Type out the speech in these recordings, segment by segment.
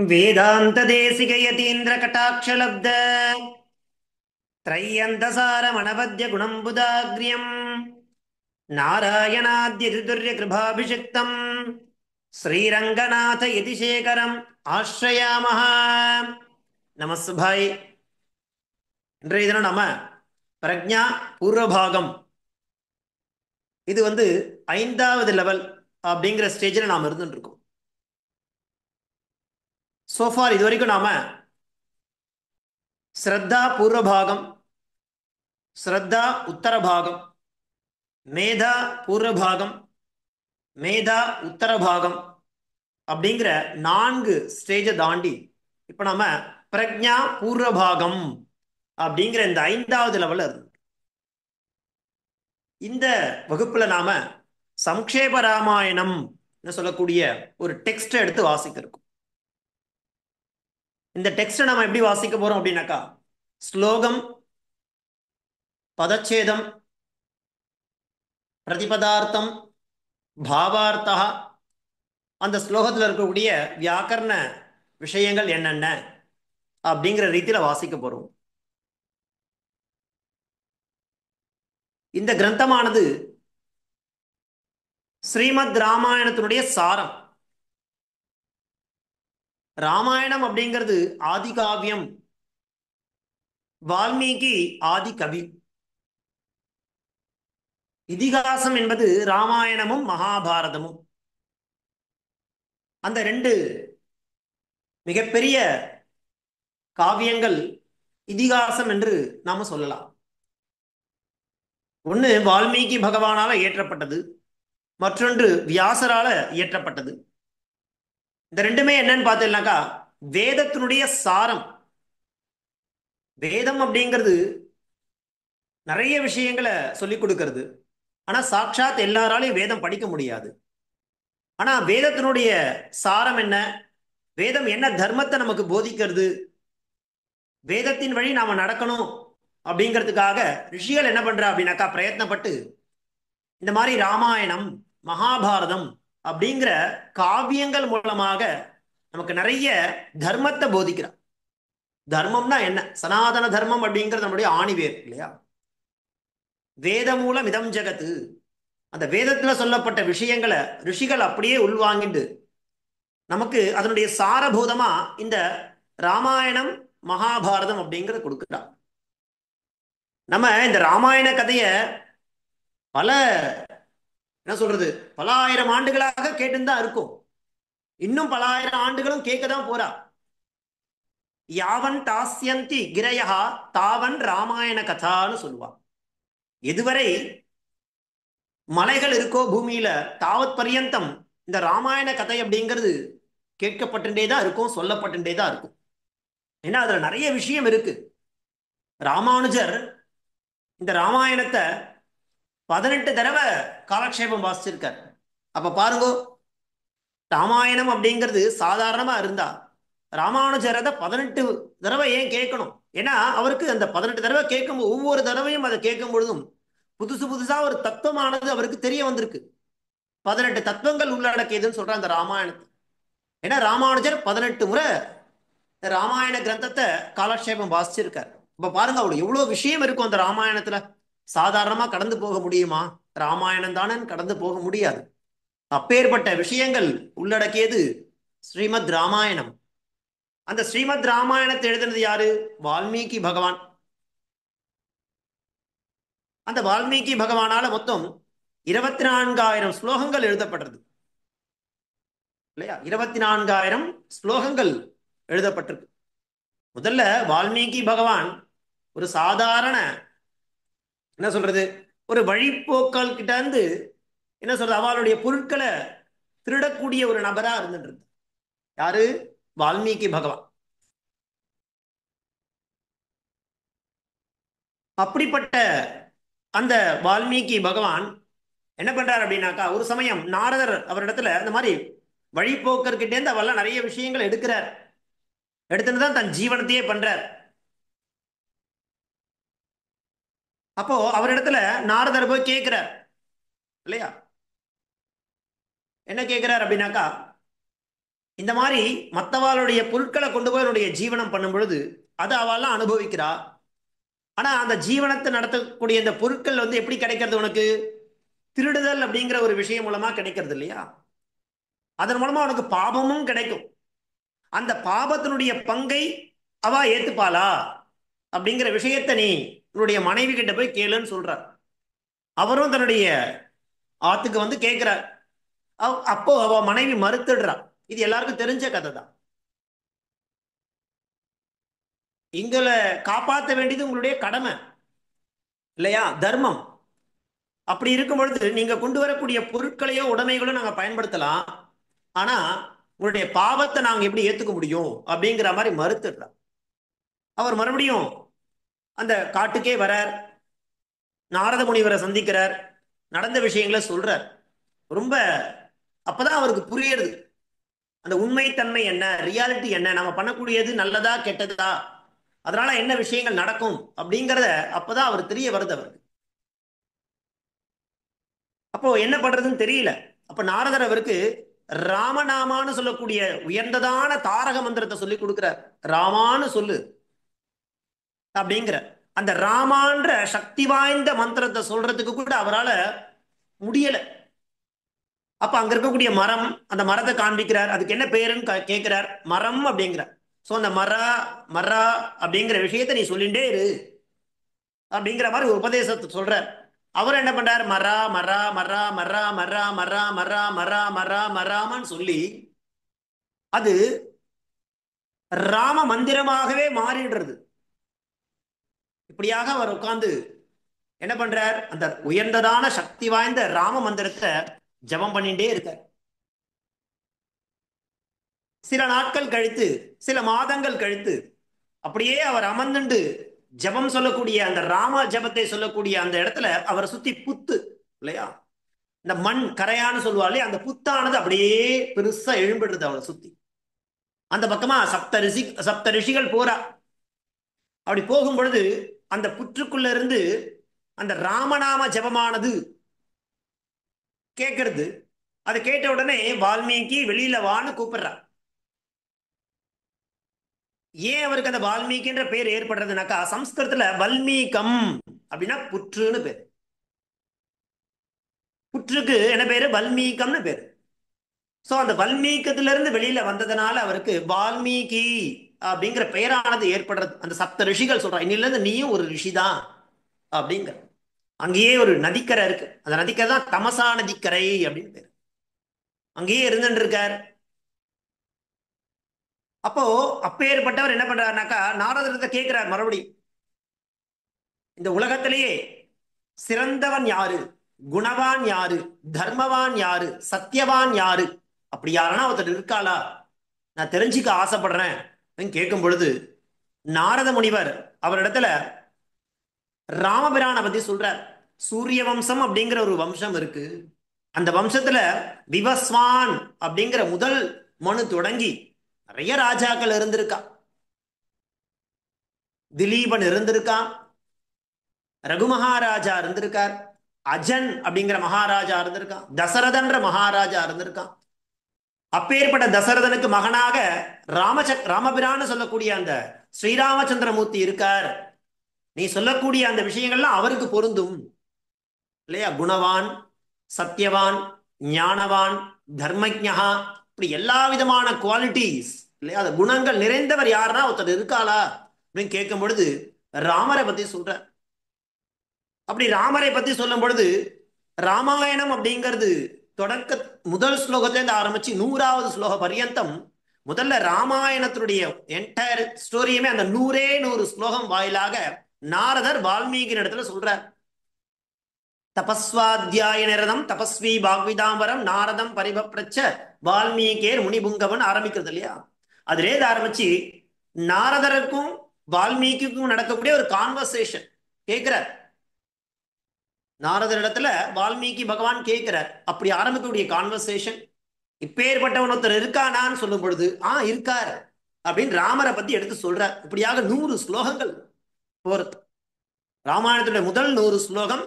வேதாந்த தேசிக யதீந்திர கட்டாட்சலப்த த்ரையந்தசார மணபத்ய குணம்புதாக்ரியம் நாராயணாத்யதிதுர்ய கிருபாபிஷிக்தம் ஸ்ரீரங்கநாத யதிசேகரம் ஆஸ்ரயாமஹ. நமஸ்பாய். இன்றைய தினம் நாம பிரக்ஞா பூர்வபாகம், இது 5வது லெவல் அப்படிங்கிற ஸ்டேஜில் நாம் இருந்துட்டு இருக்கோம். சோஃபார் இது வரைக்கும் நாம ஸ்ரத்தா பூர்வபாகம், ஸ்ரத்தா உத்தரபாகம், மேதா பூர்வபாகம், மேதா உத்தரபாகம் அப்படிங்கிற 4 ஸ்டேஜை தாண்டி இப்ப நாம பிரக்ஞா பூர்வபாகம் அப்படிங்கிற இந்த 5வது லெவல்ல இருக்கு. இந்த வகுப்புல நாம சம்க்ஷேப ராமாயணம் சொல்லக்கூடிய ஒரு டெக்ஸ்ட் எடுத்து வாசிக்க இருக்கோம். இந்த டெக்ஸ்ட் நாம எப்படி வாசிக்க போறோம் அப்படின்னாக்கா, ஸ்லோகம், பதச்சேதம், பிரதிபதார்த்தம், பாவார்த்தா, அந்த ஸ்லோகத்தில் இருக்கக்கூடிய வியாக்கரண விஷயங்கள் என்னென்ன அப்படிங்கிற ரீதியில வாசிக்க போறோம். இந்த கிரந்தமானது ஸ்ரீமத் ராமாயணத்தினுடைய சாரம். ராமாயணம் அப்படிங்கிறது ஆதி காவியம், வால்மீகி ஆதி கவி. இதிகாசம் என்பது ராமாயணமும் மகாபாரதமும். அந்த 2 மிகப்பெரிய காவியங்கள் இதிகாசம் என்று நாம சொல்லலாம். ஒன்று வால்மீகி பகவானால இயற்றப்பட்டது, மற்றொன்று வியாசரால இயற்றப்பட்டது. இந்த 2மே என்னன்னு பார்த்தீங்கன்னாக்கா வேதத்தினுடைய சாரம். வேதம் அப்படிங்கிறது நிறைய விஷயங்களை சொல்லிக் கொடுக்கிறது. ஆனா சாட்சாத் எல்லாராலையும் வேதம் படிக்க முடியாது. ஆனா வேதத்தினுடைய சாரம் என்ன, வேதம் என்ன தர்மத்தை நமக்கு போதிக்கிறது, வேதத்தின் வழி நாம நடக்கணும் அப்படிங்கிறதுக்காக ரிஷிகள் என்ன பண்றா அப்படின்னாக்கா பிரயத்னப்பட்டு இந்த மாதிரி ராமாயணம், மகாபாரதம் அப்படிங்கிற காவியங்கள் மூலமாக நமக்கு நிறைய தர்மத்தை போதிக்கிறார். தர்மம்னா என்ன, சனாதன தர்மம் அப்படிங்கிறது நம்முடைய ஆணிவேர் இல்லையா. வேத மூலம் இதம் ஜெகத்து, அந்த வேதத்துல சொல்லப்பட்ட விஷயங்களை ரிஷிகள் அப்படியே உள்வாங்கிட்டு நமக்கு அதனுடைய சாரபூதமா இந்த ராமாயணம் மகாபாரதம் அப்படிங்கிறத கொடுக்குறார். நம்ம இந்த ராமாயண கதைய பல என்ன சொல்றது பல ஆயிரம் ஆண்டுகளாக கேட்டுதான் இருக்கும். இன்னும் பல ஆயிரம் ஆண்டுகளும் கேட்கதான் போறா. யாவன் தாஸ்யந்தி கிரயா தாவன் ராமாயண கதான்னு சொல்லுவான். எதுவரை மலைகள் இருக்கோ பூமியில, தாவத் பரியந்தம் இந்த ராமாயண கதை அப்படிங்கிறது கேட்கப்பட்டுட்டே தான் இருக்கும், சொல்லப்பட்டுட்டே தான் இருக்கும். ஏன்னா அதுல நிறைய விஷயம் இருக்கு. ராமானுஜர் இந்த ராமாயணத்தை 18 தடவை காலக்ஷேபம் வாசிச்சிருக்கார். அப்ப பாருங்க, ராமாயணம் அப்படிங்கிறது சாதாரணமா இருந்தா ராமானுஜர் அதை 18 தடவை ஏன் கேட்கணும்? ஏன்னா அவருக்கு அந்த 18 தடவை கேட்கும் ஒவ்வொரு தடவையும் அதை கேட்கும் பொழுதும் புதுசு புதுசா ஒரு தத்துவமானது அவருக்கு தெரிய வந்திருக்கு. 18 தத்துவங்கள் உள்ளடக்கியதுன்னு சொல்ற அந்த ராமாயணத்தை. ஏன்னா ராமானுஜர் 18 முறை ராமாயண கிரந்தத்தை காலக்ஷேபம் வாசிச்சிருக்கார். இப்ப பாருங்க அவ்வளவு எவ்வளவு விஷயம் இருக்கும் அந்த ராமாயணத்துல. சாதாரணமா கடந்து போக முடியுமா? ராமாயணம் தானே கடந்து போக முடியாது. அப்பேற்பட்ட விஷயங்கள் உள்ளடக்கியது ஸ்ரீமத் ராமாயணம். அந்த ஸ்ரீமத் ராமாயணத்தை எழுதினது யாரு? வால்மீகி பகவான். அந்த வால்மீகி பகவானால மொத்தம் 24,000 ஸ்லோகங்கள் எழுதப்பட்டது இல்லையா. 24,000 ஸ்லோகங்கள் எழுதப்பட்டிருக்கு. முதல்ல வால்மீகி பகவான் ஒரு சாதாரண என்ன சொல்றது ஒரு வழிப்போக்கல் கிட்ட இருந்து என்ன சொல்றது அவளுடைய பொருட்களை திருடக்கூடிய ஒரு நபரா இருந்துட்டு. யாரு? வால்மீகி பகவான். அப்படிப்பட்ட அந்த வால்மீகி பகவான் என்ன பண்றார் அப்படின்னாக்கா, ஒரு சமயம் நாரதர் அவரிடத்துல இந்த மாதிரி வழிப்போக்கர்கிட்ட இருந்து அவெல்லாம் நிறைய விஷயங்கள் எடுக்கிறார். எடுத்துன்னு தான் தன் ஜீவனத்தையே பண்றார். அப்போ அவரிடத்துல நாரதர் போய் கேட்கிறார் இல்லையா. என்ன கேட்கிறார் அப்படின்னாக்கா, இந்த மாதிரி மற்றவாளுடைய பொருட்களை கொண்டு போய் அவருடைய ஜீவனம் பண்ணும் பொழுது அது அவெல்லாம் அனுபவிக்கிறா. ஆனா அந்த ஜீவனத்தை நடத்தக்கூடிய இந்த பொருட்கள் எப்படி கிடைக்கிறது உனக்கு? திருடுதல் அப்படிங்கிற ஒரு விஷயம் மூலமா கிடைக்கிறது இல்லையா? அதன் மூலமா உனக்கு பாபமும் கிடைக்கும். அந்த பாபத்தினுடைய பங்கை அவ ஏத்துப்பாளா அப்படிங்கிற விஷயத்தை நீ உன்னுடைய மனைவி கிட்ட போய் கேளுன்னு சொல்றார். அவரும் தன்னுடைய ஆத்துக்கு கேட்கிறார். அப்போ அவ மனைவி மறுத்துடுறா. இது எல்லாருக்கும் தெரிஞ்ச கதை தான். எங்களை காப்பாற்ற வேண்டியது உங்களுடைய கடமை இல்லையா, தர்மம். அப்படி இருக்கும் பொழுது நீங்க கொண்டு வரக்கூடிய பொருட்களையோ உடைமைகளோ நாங்க பயன்படுத்தலாம். ஆனா உங்களுடைய பாவத்தை நாங்க எப்படி ஏத்துக்க முடியும் அப்படிங்கிற மாதிரி மறுத்துடுறார். அவர் மறுபடியும் அந்த காட்டுக்கே வரார். நாரத முனிவரை சந்திக்கிறார். நடந்த விஷயங்களை சொல்றார். ரொம்ப அப்பதான் அவருக்கு புரியுது அந்த உண்மைத்தன்மை என்ன, ரியாலிட்டி என்ன, நம்ம பண்ணக்கூடியது நல்லதா கெட்டதா, அதனால என்ன விஷயங்கள் நடக்கும் அப்படிங்கிறத அப்பதான் அவர் தெரிய வருது அவருக்கு. அப்போ என்ன பண்றதுன்னு தெரியல. அப்ப நாரதர் அவருக்கு ராமநாமான்னு சொல்லக்கூடிய உயர்ந்ததான தாரக மந்திரத்தை சொல்லி கொடுக்கிறார். ராமான்னு சொல்லு அப்படிங்கிற அந்த ராமான்ற சக்தி வாய்ந்த மந்திரத்தை சொல்றதுக்கு கூட அவரால் முடியல. அப்ப அங்க இருக்கக்கூடிய மரம், அந்த மரத்தை காண்பிக்கிறார். அதுக்கு என்ன பேருன்னு கேட்கிறார். மரம் அப்படிங்கிறார். சோ அந்த மரா அப்படிங்கிற விஷயத்தை நீ சொல்லிண்டே இரு அப்படிங்கிற மாதிரி ஒரு உபதேசத்தை சொல்றார். அவர் என்ன பண்றார்? மரா மரா மரா மரா மரா மரா மரா மரா மரா மராமன்னு சொல்லி அது ராம மந்திரமாகவே மாறிடுறது. இப்படியாக அவர் உட்கார்ந்து என்ன பண்றார்? அந்த உயர்ந்ததான சக்தி வாய்ந்த ராம மந்திரத்தை ஜபம் பண்ணிட்டே இருக்கார். சில நாட்கள் கழித்து, சில மாதங்கள் கழித்து அப்படியே அவர் அமர்ந்துண்டு ஜபம் சொல்லக்கூடிய அந்த ராம ஜபத்தை சொல்லக்கூடிய அந்த இடத்துல அவரை சுத்தி புத்து இல்லையா, இந்த மண் கரையான்னு சொல்லுவாள், அந்த புத்தானது அப்படியே பெருசா எழும்பிடுறது அவளை சுத்தி. அந்த பக்கமா சப்த ரிஷிகள் போறா. அப்படி போகும் பொழுது அந்த புற்றுக்குள்ள இருந்து அந்த ராமநாம ஜபமானது கேட்கறது. அதை கேட்ட உடனே வால்மீகி வெளியில வான்னு கூப்பிடுறா. ஏன் அவருக்கு அந்த வால்மீகின்ற பேர் ஏற்படுறதுனாக்கா, சம்ஸ்கிருதத்துல வல்மீகம் அப்படின்னா புற்றுன்னு பேர். புற்றுக்கு என்ன பேரு? வல்மீகம்னு பேரு. சோ அந்த வல்மீகத்துல இருந்து வெளியில வந்ததுனால அவருக்கு வால்மீகி அப்படிங்கிற பெயரானது ஏற்படுறது. அந்த சப்த ரிஷிகள் சொல்றான், இன்னில இருந்து நீயும் ஒரு ரிஷிதான் அப்படிங்கிற. அங்கேயே ஒரு நதிக்கரை இருக்கு. அந்த நதிக்கரை தான் தமசா நதிக்கரை அப்படின்னு பேரு. அங்கேயே இருந்துட்டு இருக்கார். அப்போ அப்பேற்பட்டவர் என்ன பண்றாருனாக்கா, நாரதத்தை கேட்கிறார் மறுபடியும், இந்த உலகத்திலேயே சிறந்தவன் யாரு, குணவான் யாரு, தர்மவான் யாரு, சத்தியவான் யாரு, அப்படி யாருன்னா ஒருத்தர் இருக்காளா, நான் தெரிஞ்சுக்க ஆசைப்படுறேன் கேட்கும் பொழுது நாரத முனிவர் அவரிடத்துல ராமபிரானை பத்தி சொல்றார். சூரிய வம்சம் அப்படிங்கிற ஒரு வம்சம் இருக்கு. அந்த வம்சத்துல விவஸ்வான் அப்படிங்கிற முதல் மனு தொடங்கி நிறைய ராஜாக்கள் இருந்திருக்கா. திலீபன் இருந்திருக்கான், ரகு மகாராஜா இருந்திருக்கார், அஜன் அப்படிங்கிற மகாராஜா இருந்திருக்கான், தசரதன்ற மகாராஜா இருந்திருக்கான். அப்பேற்பட்ட தசரதனுக்கு மகனாக ராமபிரான்னு சொல்லக்கூடிய அந்த ஸ்ரீராமச்சந்திரமூர்த்தி இருக்கார். நீ சொல்லக்கூடிய அந்த விஷயங்கள்லாம் அவருக்கு பொருந்தும் இல்லையா? குணவான், சத்தியவான், ஞானவான், தர்மஜா, இப்படி எல்லா விதமான குவாலிட்டிஸ் இல்லையா, அந்த குணங்கள் நிறைந்தவர் யாருன்னா ஒருத்தர் இருக்காளா அப்படின்னு கேட்கும் பொழுது ராமரை பத்தி சொல்ற. அப்படி ராமரை பத்தி சொல்லும் பொழுது ராமாயணம் அப்படிங்கிறது தொடக்க முதல் ஸ்லோகத்திலேருந்து ஆரம்பிச்சு 100வது ஸ்லோக பரியந்தம் முதல்ல ராமாயணத்தினுடைய என்டையர் ஸ்டோரியுமே அந்த 100 ஸ்லோகம் வாயிலாக நாரதர் வால்மீகி இடத்துல சொல்றார். தபஸ்வாத்தியாய நிரதம் தபஸ்வி பாக்விதாம்பரம் நாரதம் பரிபப்ரச்ச வால்மீகேர் முனிபுங்கவன் ஆரம்பிக்கிறது இல்லையா? அதுலே ஆரம்பிச்சு நாரதருக்கும் வால்மீகிக்கும் நடக்கக்கூடிய ஒரு கான்வர்சேஷன் கேட்கிறார். நாரதர் இடத்துல வால்மீகி பகவான் கேட்கிறார். அப்படி ஆரம்பிக்கக்கூடிய கான்வர்சேஷன், இப்பேற்பட்டவன் ஒருத்தர் இருக்கானான்னு சொல்லும் பொழுது இருக்கார் அப்படின்னு ராமரை பத்தி எடுத்து சொல்றார். இப்படியாக 100 ஸ்லோகங்கள் போறது. ராமாயணத்துடைய முதல் 100 ஸ்லோகம்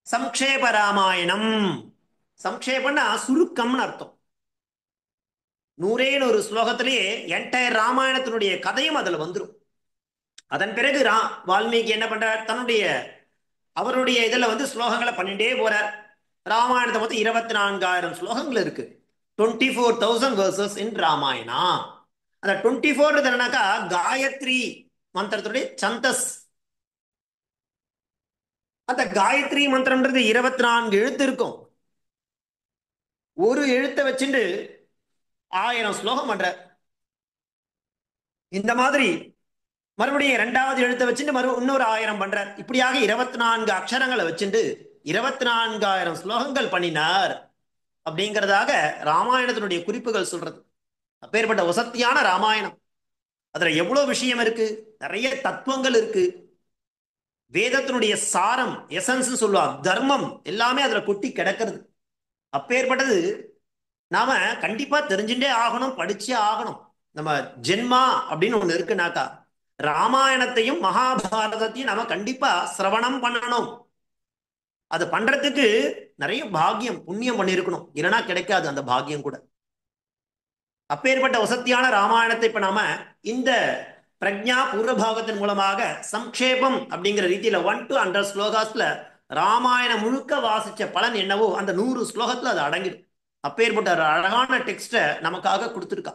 சம்க்ஷேப ராமாயணம். சம்க்ஷேபம்னா சுருக்கம்னு அர்த்தம். 100 ஸ்லோகத்திலேயே என்டையர் ராமாயணத்தினுடைய கதையும் அதுல வந்துடும். அதன் பிறகு வால்மீகி என்ன பண்றார், அவருடைய இதுல ஸ்லோகங்களை பண்ணிட்டே போறார். ராமாயணத்தை மொத்தம் 24,000 ஸ்லோகங்கள் இருக்கு. 24,000 verses இன் ராமாயணா. அந்த 24 என்னன்னாக்கா காயத்ரி மந்திரத்துடைய சந்தஸ். அந்த காயத்ரி மந்திரம்ன்றது 24 எழுத்து இருக்கும். ஒரு எழுத்தை வச்சுட்டு 1000 ஸ்லோகம் பண்ற. இந்த மாதிரி மறுபடியும் 2வது எழுத்தை வச்சுட்டு இன்னொரு 1000 பண்றார். இப்படியாக 24 அக்ஷரங்களை வச்சுட்டு 24,000 ஸ்லோகங்கள் பண்ணினார் அப்படிங்கிறதாக ராமாயணத்தினுடைய குறிப்புகள் சொல்றது. அப்பேற்பட்ட வசத்தியான ராமாயணம். அதுல எவ்வளவு விஷயம் இருக்கு, நிறைய தத்துவங்கள் இருக்கு. வேதத்தினுடைய சாரம், எசன்ஸ் சொல்லுவா, தர்மம் எல்லாமே அதுல கொட்டி கிடக்கிறது. அப்பேற்பட்டது நாம கண்டிப்பா தெரிஞ்சுட்டே ஆகணும், படிச்சே ஆகணும். நம்ம ஜென்மா அப்படின்னு ஒண்ணு இருக்குனாக்கா ராமாயணத்தையும் மகாபாரதத்தையும் நாம கண்டிப்பா சிரவணம் பண்ணணும். அது பண்றதுக்கு நிறைய பாக்கியம் புண்ணியம் பண்ணிருக்கணும், இல்லைன்னா கிடைக்காது அந்த பாக்கியம் கூட. அப்பேற்பட்ட வசத்தியான ராமாயணத்தை இப்ப நாம இந்த பிரஜா பூர்வபாகத்தின் மூலமாக சம்க்ஷேபம் அப்படிங்கிற ரீதியில 1 to 100 ஸ்லோகாஸ்ல ராமாயணம் முழுக்க வாசிச்ச பலன் என்னவோ அந்த 100 ஸ்லோகத்துல அது அடங்கிடும். அப்பேற்பட்ட ஒரு அழகான டெக்ஸ்ட நமக்காக கொடுத்துருக்கா.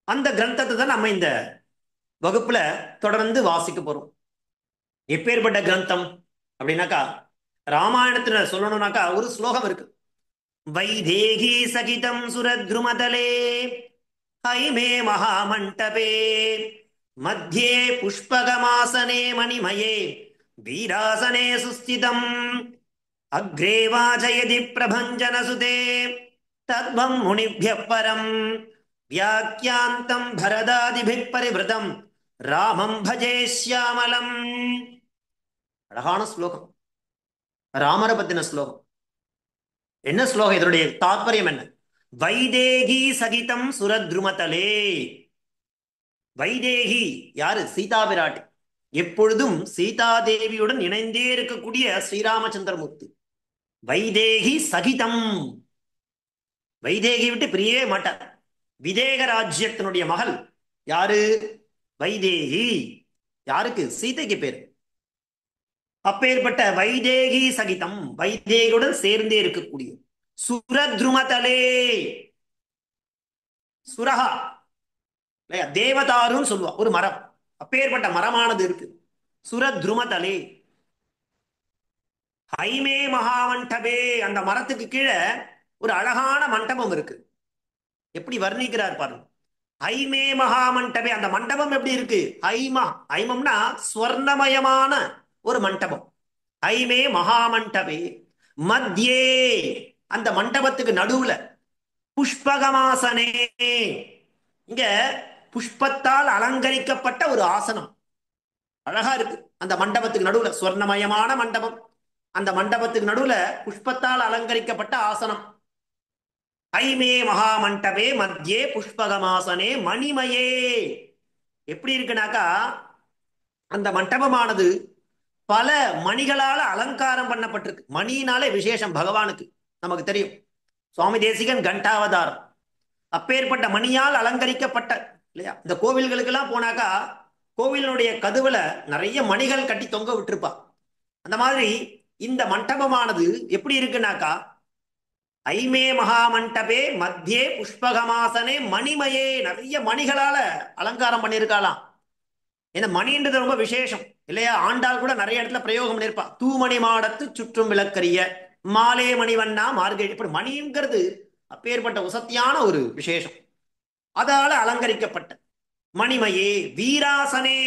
அந்த கிரந்தத்தை தான் நம்ம இந்த வகுப்புல தொடர்ந்து வாசிக்க போறோம். எப்பேற்பட்ட கிரந்தம் அப்படின்னாக்கா, ராமாயணத்துல சொல்லணும்னாக்கா ஒரு ஸ்லோகம் இருக்கு. வைதேகி சகிதம் சுரத்ருமதலே ஹைமே மகாமண்டபே மத்தியே புஷ்பகமாசனே மணிமயே வீராசனே சுஸ்திதம் அக்ரே வாஜயதி பிரபஞ்சனசுதே தத்வம் முனிभ्यः பரம் வியாக்கியாந்தம் பரதாதிபிः பரிவிருதம் ராமம் பஜே ஷ்யாமலம். அழகான ஸ்லோகம், ராமரை பத்தின ஸ்லோகம். என்ன ஸ்லோகம், இதனுடைய தாற்பயம் என்ன? வைதேகி சகிதம் சுரத்ருமதலே. வைதேகி யாரு? சீதா பிராட்டி. எப்பொழுதும் சீதாதேவியுடன் இணைந்தே இருக்கக்கூடிய ஸ்ரீராமச்சந்திரமூர்த்தி. வைதேகி சகிதம், வைதேகி விட்டு பிரியவே மாட்டார். விதேக ராஜ்யத்தினுடைய மகள் யாரு? வைதேகி. யாருக்கு? சீதைக்கு பேர். அப்பேற்பட்ட வைதேகி சகிதம், வைதேகியுடன் சேர்ந்தே இருக்கக்கூடிய சுரத்ருமதலே. சுரஹா தேவதாருன்னு சொல்லுவா, ஒரு மரம். அப்பேற்பட்ட மரமானது இருக்கு சுரத்ருமதலே. ஹைமே மகாமண்டபே, அந்த மரத்துக்கு கீழே ஒரு அழகான மண்டபம் இருக்கு. எப்படி வர்ணிக்கிறார் பாருங்க. ஹைமே மகாமண்டபே, அந்த மண்டபம் எப்படி இருக்கு? ஹைமம்னா ஸ்வர்ணமயமான ஒரு மண்டபம். ஹைமே மகாமண்டபே மத்தியே, அந்த மண்டபத்துக்கு நடுவுல புஷ்பகமாசனே, இங்க புஷ்பத்தால் அலங்கரிக்கப்பட்ட ஒரு ஆசனம் அழகா இருக்கு. அந்த மண்டபத்துக்கு நடுவுல ஸ்வர்ணமயமான மண்டபம், அந்த மண்டபத்துக்கு நடுவுல புஷ்பத்தால் அலங்கரிக்கப்பட்ட ஆசனம். ஐமே மகாமண்டபே மத்தியே புஷ்பகமாசனே மணிமயே. எப்படி இருக்குனாக்கா, அந்த மண்டபமானது பல மணிகளால அலங்காரம் பண்ணப்பட்டிருக்கு. மணினாலே விசேஷம் பகவானுக்கு நமக்கு தெரியும். சுவாமி தேசிகன் கண்டாவதாரம். அப்பேற்பட்ட மணியால் அலங்கரிக்கப்பட்ட இல்லையா, இந்த கோவில்களுக்கெல்லாம் போனாக்கா கோவிலுடைய கதவுல நிறைய மணிகள் கட்டி தொங்க விட்டுருப்பா. அந்த மாதிரி இந்த மண்டபமானது எப்படி இருக்குனாக்கா, ஐமே மகாமண்டபே மத்தியே புஷ்பகமாசனே மணிமயே, நிறைய மணிகளால அலங்காரம் பண்ணியிருக்காளாம். ஏன்னா மணின்றது ரொம்ப விசேஷம் இல்லையா. ஆண்டாள் கூட நிறைய இடத்துல பிரயோகம் பண்ணியிருப்பா. தூமணி மாடத்து சுற்றும் விளக்கரிய மாலே மணிவண்ணா மார்கழி. இப்படி மணிங்கிறது அப்பேற்பட்ட உசத்தியான ஒரு விசேஷம். அதால அலங்கரிக்கப்பட்ட மணிமயே வீராசனே.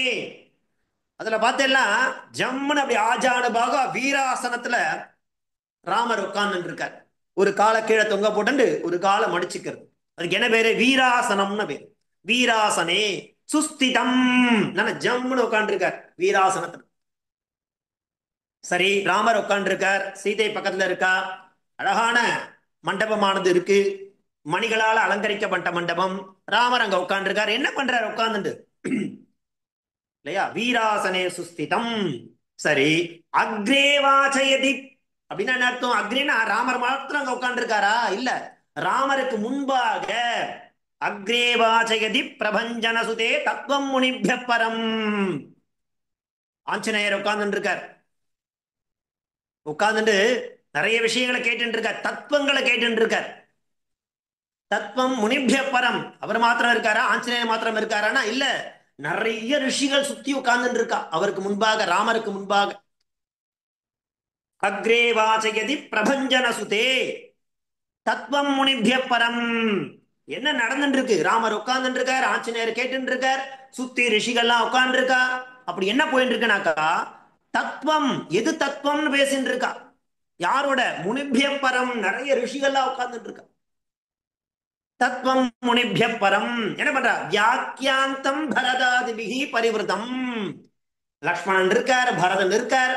அதுல பார்த்தெல்லாம் ஜம்முன்னு அப்படி ஆஜானுபாக வீராசனத்துல ராமர் உட்கார்ந்து இருக்கார். ஒரு காலை கீழே தொங்க போட்டு ஒரு காலை மடிச்சுக்கிறது. அதுக்கு என்ன பேரு? வீராசனம்னு பேரு. வீராசனே சுஸ்திதம், ஜம்முன்னு உட்கார்ந்து இருக்கார் வீராசனத்துல. சரி, ராமர் உட்கார்ந்து இருக்கார், சீதை பக்கத்துல இருக்கா. அழகான மண்டபமானது இருக்கு, மணிகளால் அலங்கரிக்கப்பட்ட மண்டபம். ராமர் அங்க உட்கார்ந்து இருக்கார். என்ன பண்றாரு உட்கார்ந்துட்டு? இல்லையா, வீராசனே சுஸ்திதம். சரி, அக்ரே வாசயதி அப்படின்னா என்ன அர்த்தம்? அக்ரேனா ராமர் மாத்திரம் அங்க உட்கார்ந்து இருக்காரா? இல்ல, ராமருக்கு முன்பாக அக்ரே வாசயதி பிரபஞ்சன சுதே தத்துவம் முனிபிய பரம். ஆஞ்சநேயர் உட்கார்ந்து இருக்கார். உட்கார்ந்துட்டு நிறைய விஷயங்களை கேட்டு இருக்கார், தத்துவங்களை கேட்டு இருக்கார். தத்துவம் முனிபிய பரம். அவர் மாத்திரம் இருக்காரா, ஆஞ்சநேயர் மாத்திரம் இருக்காரானா இல்ல, நிறைய ரிஷிகள் சுத்தி உட்கார்ந்து இருக்கா அவருக்கு முன்பாக, ராமருக்கு முன்பாக. அக்ரே வாசயதி பிரபஞ்சன சுதே தத்துவம் முனிபிய பரம். என்ன நடந்துட்டு இருக்கு? ராமர் உட்கார்ந்து இருக்கார், ஆஞ்சநேயர் கேட்டு இருக்கார், சுத்தி ரிஷிகள்லாம் உட்கார்ந்து இருக்கா. அப்படி என்ன போயிட்டு இருக்குனாக்கா, தத்துவம், எது தத்துவம்னு பேசிட்டு இருக்கா. யாரோட? முனிபிய பரம். நிறைய ரிஷிகள்லாம் உட்கார்ந்துட்டு இருக்கா. தத்துவம் முனிபிய பரம். என்ன பண்றா? வியாக்கியாந்தம் பரதாதிபிகி பரிவிருத்தம். லக்ஷ்மணன் இருக்கார், பரதன் இருக்கார்,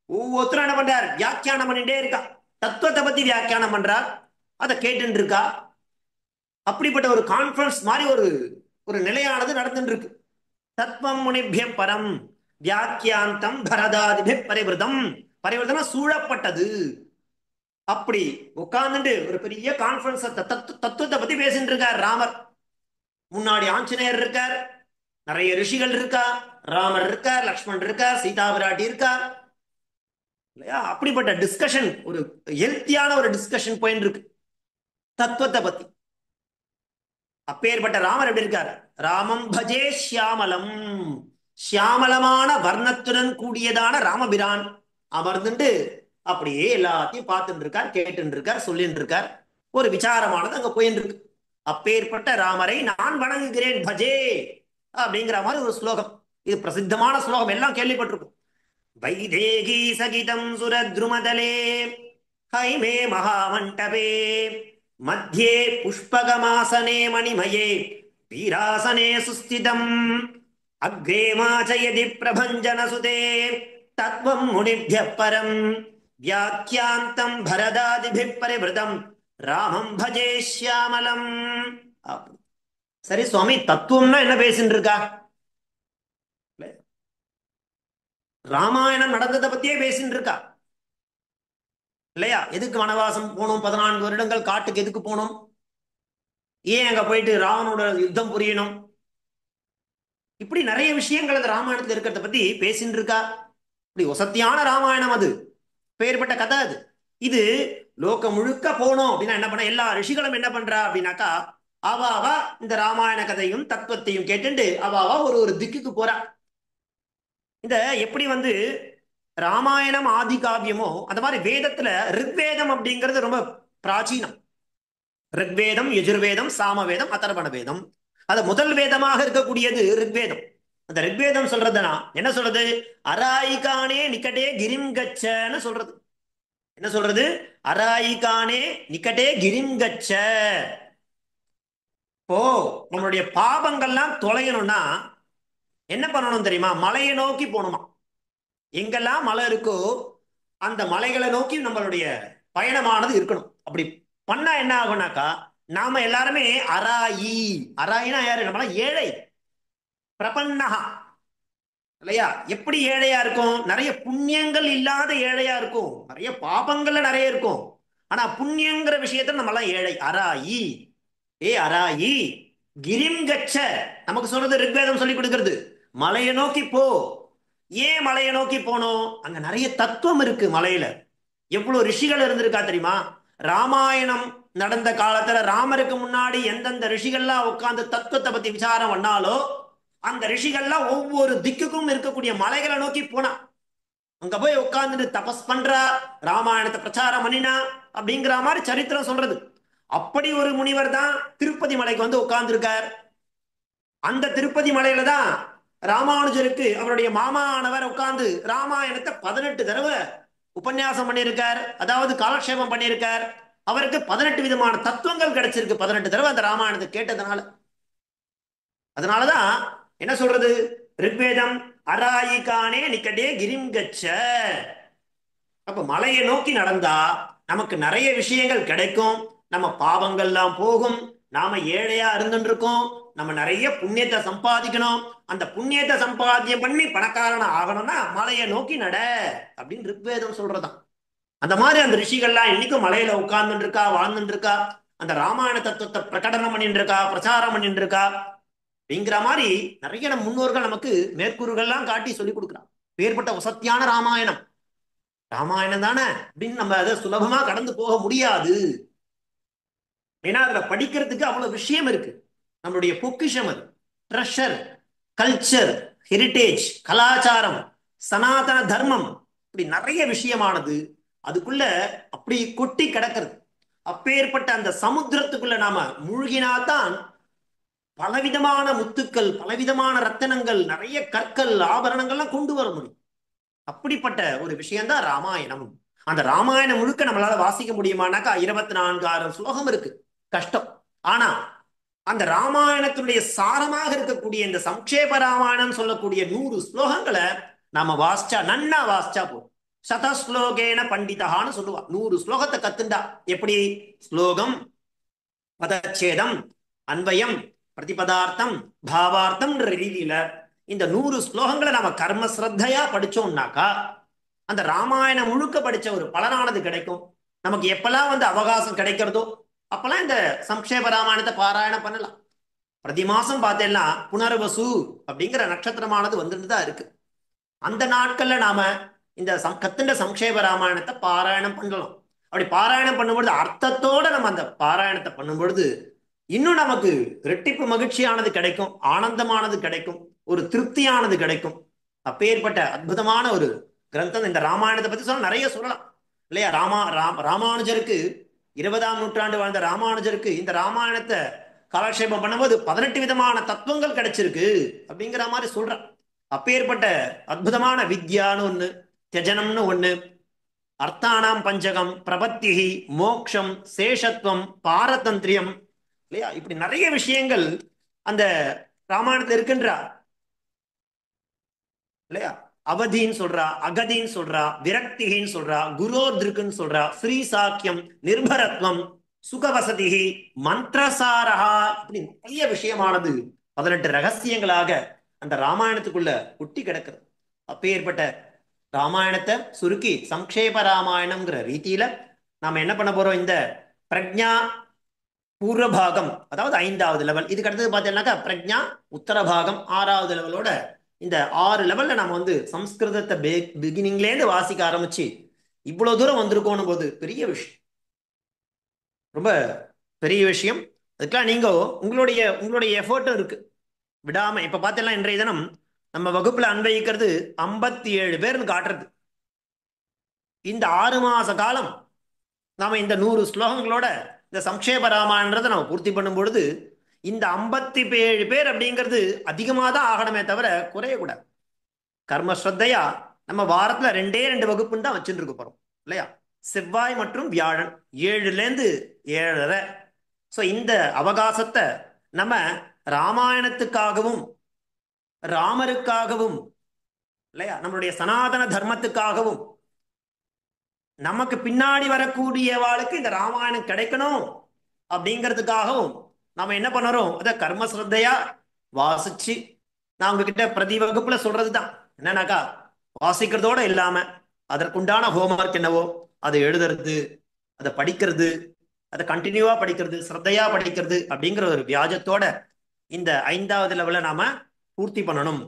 ஒவ்வொருத்தரும் என்ன பண்றார்? வியாக்கியானம் பண்ணிட்டே இருக்கா. தத்துவத்தை பத்தி வியாக்கியானம் பண்றார், அதை கேட்டு இருக்கா. அப்படிப்பட்ட ஒரு கான்ஃபரன்ஸ் மாதிரி ஒரு ஒரு நிலையானது நடந்துட்டு இருக்கு. தத்துவம் முனிபிய பரம் வியாக்கியாந்தம் பரதாதிபி பரிவிருத்தம். பரிவிருத்தம் சூழப்பட்டது. அப்படி உட்கார்ந்துட்டு ஒரு பெரிய கான்ஃபரன்ஸ் தத்துவத்தை பத்தி பேசிட்டு இருக்கார் ராமர். முன்னாடி ஆஞ்சநேயர் இருக்கார், நிறைய ரிஷிகள் இருக்கா, ராமர் இருக்கார், லக்ஷ்மண் இருக்கார், சீதா பிராட்டி இருக்கார் இல்லையா. அப்படிப்பட்ட டிஸ்கஷன், ஒரு ஹெல்த்தியான ஒரு டிஸ்கஷன் போயிட்டு இருக்கு தத்துவத்தை பத்தி. அப்பேற்பட்ட ராமர் எப்படி இருக்கார்? ராமம் பஜே ஷியாமலம். ஷியாமலமான வர்ணத்துடன் கூடியதான ராமபிரான் அமர்ந்துட்டு அப்படியே எல்லாத்தையும் பார்த்துட்டு இருக்கார், கேட்டு இருக்கார், சொல்லிட்டு இருக்கார். ஒரு விசாரமானது அங்க போயிட்டு இருக்கு. அப்பேற்பட்ட ராமரை நான் வணங்குகிறேன் பஜே அப்படிங்கிற மாதிரி ஒரு ஸ்லோகம். இது பிரசித்தமான ஸ்லோகம், எல்லாம் கேள்விப்பட்டிருக்கும். வைதேகி சகிதம் சுரத்ருமதலே ஹைமே மகாமண்டபே மத்தியே புஷ்பகமாசனே மணிமயே வீராசனே சுஸ்திதம் அக்ரே மாச்சயதி பிரபஞ்சன சுதே தத்வம் முனிபிய பரம் வியாக்கியாந்தம் பரதாதிபி பரிவிருதம் ராமம் பஜே ஷியாமலம். சரி சுவாமி, தத்துவம்னா என்ன பேசிட்டு இருக்கா? ராமாயணம் நடந்ததை பத்தியே பேசிட்டு இருக்கா இல்லையா. எதுக்கு வனவாசம் போகணும், 14 வருடங்கள் காட்டுக்கு எதுக்கு போகணும், ஏன் அங்க போயிட்டு ராவனோட யுத்தம் புரியணும், இப்படி நிறைய விஷயங்கள் அந்த ராமாயணத்துல இருக்கிறத பத்தி பேசிட்டு இருக்கா. இப்படி வசத்தியான ராமாயணம், அது பெயர்பட்ட கதை அது. இது லோகம் முழுக்க போனோம் அப்படின்னா என்ன பண்ண, எல்லா ரிஷிகளும் என்ன பண்றா அப்படின்னாக்கா, அவாவா இந்த ராமாயண கதையும் தத்துவத்தையும் கேட்டுண்டு அவாவா ஒரு ஒரு திக்குக்கு போறா. இந்த எப்படி வந்து ராமாயணம் ஆதி காவியமோ அந்த மாதிரி வேதத்துல ரிக்வேதம் அப்படிங்கிறது ரொம்ப பிராச்சீனம். ரிக்வேதம், யஜுர்வேதம், சாமவேதம், அதர்வண வேதம். அது முதல் வேதமாக இருக்கக்கூடியது ரிக்வேதம். அந்த ரிக்வேதம் சொல்றதுனா என்ன சொல்றது? அராயிகானே நிக்கட்டே கிரிம் கச்சன்னு சொல்றது. என்ன சொல்றது? அராயிகானே நிக்கட்டே கிரிம் கச்ச. இப்போ நம்மளுடைய பாபங்கள்லாம் தொலையணும்னா என்ன பண்ணணும் தெரியுமா? மலையை நோக்கி போகணுமா. எங்கெல்லாம் மலை இருக்கோ அந்த மலைகளை நோக்கி நம்மளுடைய பயணமானது இருக்கணும். அப்படி பண்ணா என்ன ஆகும்னாக்கா, நாம எல்லாருமே அராயி. அராயினா யாரு? நம்மள ஏழை, பிரபன்னகா இல்லையா. எப்படி ஏழையா இருக்கும்? நிறைய புண்ணியங்கள் இல்லாத ஏழையா இருக்கும், நிறைய பாபங்கள்ல நிறைய இருக்கும். ஆனா புண்ணியங்கிற விஷயத்துல நம்மளாம் ஏழை. அராயி, ஏ அராயி கிரிம் கச்ச. நமக்கு சொல்றது ரிக்வேதம் சொல்லி கொடுக்கிறது, மலையை நோக்கி போ. ஏன் மலையை நோக்கி போனோம்? அங்க நிறைய தத்துவம் இருக்கு மலையில. எவ்வளவு ரிஷிகள் இருந்திருக்கா தெரியுமா? ராமாயணம் நடந்த காலத்துல ராமருக்கு முன்னாடி எந்தெந்த ரிஷிகள்லாம் உட்கார்ந்து தத்துவத்தை பத்தி விசாரம் பண்ணாலோ அந்த ரிஷிகள்லாம் ஒவ்வொரு திக்குக்கும் இருக்கக்கூடிய மலைகளை நோக்கி போனா, அங்க போய் உட்கார்ந்துட்டு தபஸ் பண்றா, ராமாயணத்தை பிரச்சாரம் பண்ணினா அப்படிங்கிற மாதிரி சரித்திரம் சொல்றது. அப்படி ஒரு முனிவர் தான் திருப்பதி மலைக்கு வந்து உட்கார்ந்து இருக்கார். அந்த திருப்பதி மலையில தான் ராமானுஜருக்கு அவருடைய மாமானவர் உட்கார்ந்து ராமாயணத்தை 18 தடவை உபன்யாசம் பண்ணியிருக்கார், அதாவது காலக்ஷேபம் பண்ணியிருக்கார். அவருக்கு 18 விதமான தத்துவங்கள் கிடைச்சிருக்கு 18 தடவை அந்த ராமாயணத்தை கேட்டதுனால. அதனாலதான் என்ன சொல்றது? ரிக்வேதம் அராயிகானே நிக்கட்டே கிரிம் கச்ச. அப்ப மலையை நோக்கி நடந்தா நமக்கு நிறைய விஷயங்கள் கிடைக்கும், நம்ம பாவங்கள்லாம் போகும், நாம ஏழையா இருந்துட்டு இருக்கோம், நம்ம நிறைய புண்ணியத்தை சம்பாதிக்கணும், அந்த புண்ணியத்தை சம்பாத்தியம் பண்ணி பணக்காரன ஆகணும்னா மலையை நோக்கி நட அப்படின்னு ரிக்வேதம் சொல்றதான். அந்த மாதிரி அந்த ரிஷிகள்லாம் இன்னைக்கும் மலையில உட்கார்ந்துட்டு இருக்கா, வாழ்ந்துட்டு இருக்கா. அந்த ராமாயண தத்துவத்தை பிரகடனம் பண்ணிட்டு இருக்கா, பிரச்சாரம் பண்ணிட்டு இருக்கா அப்படிங்கிற மாதிரி நிறைய நம்ம முன்னோர்கள் நமக்கு மேற்கூறுகள்லாம் காட்டி சொல்லி கொடுக்குறான். பேர்பட்ட வசத்தியான ராமாயணம், ராமாயணம் தானே அப்படின்னு நம்ம அதை சுலபமா கடந்து போக முடியாது. ஏன்னா அதுல படிக்கிறதுக்கு அவ்வளவு விஷயம் இருக்கு. நம்மளுடைய பொக்கிஷம் அது, ட்ரெஷர், கல்ச்சர், ஹெரிட்டேஜ், கலாச்சாரம், சனாதன தர்மம், இப்படி நிறைய விஷயமானது அதுக்குள்ள அப்படி கொட்டி கிடக்கிறது. அப்பேற்பட்ட அந்த சமுத்திரத்துக்குள்ள நாம மூழ்கினாதான் பலவிதமான முத்துக்கள், பலவிதமான ரத்தனங்கள், நிறைய கற்கள், ஆபரணங்கள்லாம் கொண்டு வர முடியும். அப்படிப்பட்ட ஒரு விஷயம்தான் ராமாயணம். அந்த ராமாயணம் முழுக்க நம்மளால வாசிக்க முடியுமானாக்கா 24,000 ஸ்லோகம் இருக்கு, கஷ்டம். ஆனா அந்த ராமாயணத்தினுடைய சாரமாக இருக்கக்கூடிய இந்த சம்க்ஷேப ராமாயணம் சொல்லக்கூடிய 100 ஸ்லோகங்களை நாம வாசிச்சா, நன்னா வாசிச்சா போதும். சதஸ்லோகேன பண்டிதகான்னு சொல்லுவா. 100 ஸ்லோகத்தை கத்துண்டா எப்படி? ஸ்லோகம், பதச்சேதம், அன்வயம், பிரதிபதார்த்தம், பாவார்த்தம் ரீதியில இந்த 100 ஸ்லோகங்களை நாம கர்ம ஸ்ரத்தையா படிச்சோம்னாக்கா அந்த ராமாயணம் முழுக்க படிச்ச ஒரு பலனானது கிடைக்கும். நமக்கு எப்பெல்லாம் அவகாசம் கிடைக்கிறதோ அப்பெல்லாம் இந்த சம்க்ஷேப ராமாயணத்தை பாராயணம் பண்ணலாம். பிரதி மாசம் பார்த்தேன்னா புனர்வசு அப்படிங்கிற நட்சத்திரமானது வந்துட்டு தான் இருக்கு. அந்த நாட்கள்ல நாம இந்த கத்துண்ட சம்க்ஷேப ராமாயணத்தை பாராயணம் பண்ணலாம். அப்படி பாராயணம் பண்ணும்பொழுது அர்த்தத்தோட நம்ம அந்த பாராயணத்தை பண்ணும் பொழுது இன்னும் நமக்கு ரெட்டிப்பு மகிழ்ச்சியானது கிடைக்கும், ஆனந்தமானது கிடைக்கும், ஒரு திருப்தியானது கிடைக்கும். அப்பேற்பட்ட அற்புதமான ஒரு கிரந்தம் இந்த ராமாயணத்தை பத்தி சொல்ல நிறைய சொல்லலாம் இல்லையா? ராமானுஜருக்கு 20ஆம் நூற்றாண்டு வாழ்ந்த ராமானுஜருக்கு இந்த ராமாயணத்தை காலக்ஷேபம் பண்ணும்போது 18 விதமான தத்துவங்கள் கிடைச்சிருக்கு அப்படிங்கிற மாதிரி சொல்றான். அப்பேற்பட்ட அற்புதமான வித்யான்னு ஒண்ணு, தியஜனம்னு ஒண்ணு, அர்த்தானாம் பஞ்சகம், பிரபத்திகி, மோக்ஷம், சேஷத்துவம், பாரதந்திரியம் இல்லையா? இப்படி நிறைய விஷயங்கள் அந்த ராமாயணத்துல இருக்கின்றா இல்லையா? அவதின்னு சொல்றா, அகதின்னு சொல்றா, விரக்திகின்னு சொல்றா, குரோர்திருக்குன்னு சொல்றா, ஸ்ரீ சாக்கியம், நிர்பரத்வம், சுகவசதிகி, மந்திரசாரஹா, இப்படி நிறைய விஷயமானது 18 ரகசியங்களாக அந்த ராமாயணத்துக்குள்ள ஒட்டி கிடக்குது. அப்பேற்பட்ட ராமாயணத்தை சுருக்கி சம்க்ஷேப ராமாயணம்ங்கிற ரீதியில நாம என்ன பண்ண போறோம்? இந்த பிரக்ஞா பூர்வபாகம், அதாவது 5வது லெவல். இதுக்கு அடுத்தது பார்த்தீங்கன்னாக்கா பிரக்ஞா உத்தரபாகம் 6வது லெவலோட இந்த 6 லெவல்ல நம்ம சம்ஸ்கிருதத்தை பிகினிங்லேருந்து வாசிக்க ஆரம்பிச்சு இவ்வளவு தூரம் வந்திருக்கோம் போது பெரிய விஷயம், ரொம்ப பெரிய விஷயம். அதுக்கெல்லாம் நீங்க உங்களுடைய எஃபர்ட்டும் இருக்கு, விடாம. இப்ப பார்த்தீங்கன்னா இன்றைய தினம் நம்ம வகுப்புல அன்வயிக்கிறது 57 பேர்னு காட்டுறது. இந்த 6 மாச காலம் நாம இந்த 100 ஸ்லோகங்களோட இந்த சம்க்ஷேப ராமாயணத்தை நம்ம பூர்த்தி பண்ணும் பொழுது இந்த 57 பேர் அப்படிங்கிறது அதிகமாக தான் ஆகணுமே தவிர குறையக்கூடாது. கர்மஸ்ரத்தையா நம்ம வாரத்துல 2 வகுப்புன்னு தான் வச்சுட்டு இருக்க போறோம் இல்லையா? செவ்வாய் மற்றும் வியாழன் 7லேருந்து 7:30. ஸோ இந்த அவகாசத்தை நம்ம ராமாயணத்துக்காகவும் ராமருக்காகவும் இல்லையா, நம்மளுடைய சனாதன தர்மத்துக்காகவும் நமக்கு பின்னாடி வரக்கூடிய வாழ்க்கை இந்த ராமாயணம் கிடைக்கணும் அப்படிங்கிறதுக்காகவும் நாம என்ன பண்ணுறோம்? அதை கர்மஸ்ரத்தையா வாசிச்சு நான் உங்ககிட்ட பிரதி வகுப்புல சொல்றதுதான் என்னன்னாக்கா, வாசிக்கிறதோட இல்லாம அதற்குண்டான ஹோம்ஒர்க் என்னவோ அதை எழுதுறது, அதை படிக்கிறது, அதை கண்டினியூவா படிக்கிறது, ஸ்ரத்தையா படிக்கிறது அப்படிங்கிற ஒரு வியாஜத்தோட இந்த 5வது லெவலை நாம பூர்த்தி பண்ணணும்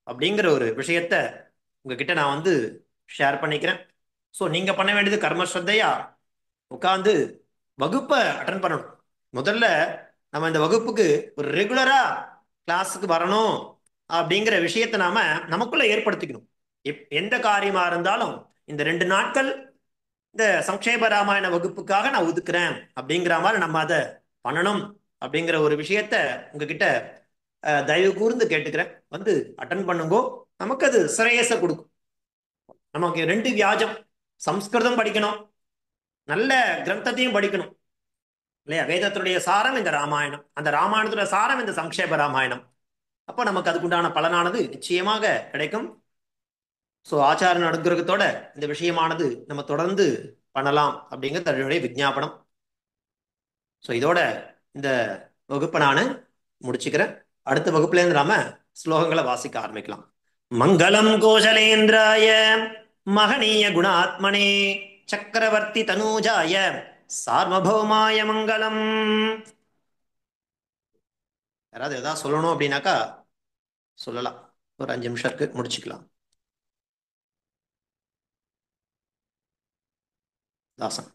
அப்படிங்கிற ஒரு விஷயத்த உங்ககிட்ட நான் ஷேர் பண்ணிக்கிறேன். ஸோ நீங்க பண்ண வேண்டியது கர்மஸ்ரத்தையா உட்காந்து வகுப்பை அட்டன் பண்ணணும். முதல்ல நம்ம இந்த வகுப்புக்கு ஒரு ரெகுலரா கிளாஸுக்கு வரணும் அப்படிங்கிற விஷயத்தை நாம நமக்குள்ள ஏற்படுத்திக்கணும். எந்த காரியமா இருந்தாலும் இந்த 2 நாட்கள் இந்த சம்க்ஷேப ராமாயண வகுப்புக்காக நான் ஒதுக்குறேன் அப்படிங்கிற மாதிரி நம்ம அதை பண்ணணும் அப்படிங்கிற ஒரு விஷயத்த உங்ககிட்ட தயவு கூர்ந்து கேட்டுக்கிறேன். அட்டன் பண்ணுங்கோ. நமக்கு அது சிரேயச கொடுக்கும். நமக்கு 2 வியாஜம், சம்ஸ்கிருதம் படிக்கணும், நல்ல கிரந்தத்தையும் படிக்கணும் இல்லையா? வேதத்துடைய சாரம் இந்த ராமாயணம், அந்த ராமாயணத்துடைய சாரம் இந்த சம்க்ஷேப ராமாயணம். அப்போ நமக்கு அதுக்குண்டான பலனானது நிச்சயமாக கிடைக்கும். ஸோ ஆச்சார அனுகிரகத்தோட இந்த விஷயமானது நம்ம தொடர்ந்து பண்ணலாம் அப்படிங்கிறது அதனுடைய விஞ்ஞாபனம். ஸோ இதோட இந்த வகுப்பை நான் முடிச்சுக்கிறேன். அடுத்த வகுப்புலேருந்து நாம ஸ்லோகங்களை வாசிக்க ஆரம்பிக்கலாம். மங்களம் கோசலேந்திராய மகனீய குணாத்மனே சக்கரவர்த்தி தனூஜாய சார்வபௌமாய மங்களம். யாராவது எதாவது சொல்லணும் அப்படின்னாக்கா சொல்லலாம். ஒரு 5 நிமிஷம் இருக்கு, முடிச்சுக்கலாம். தாசன்.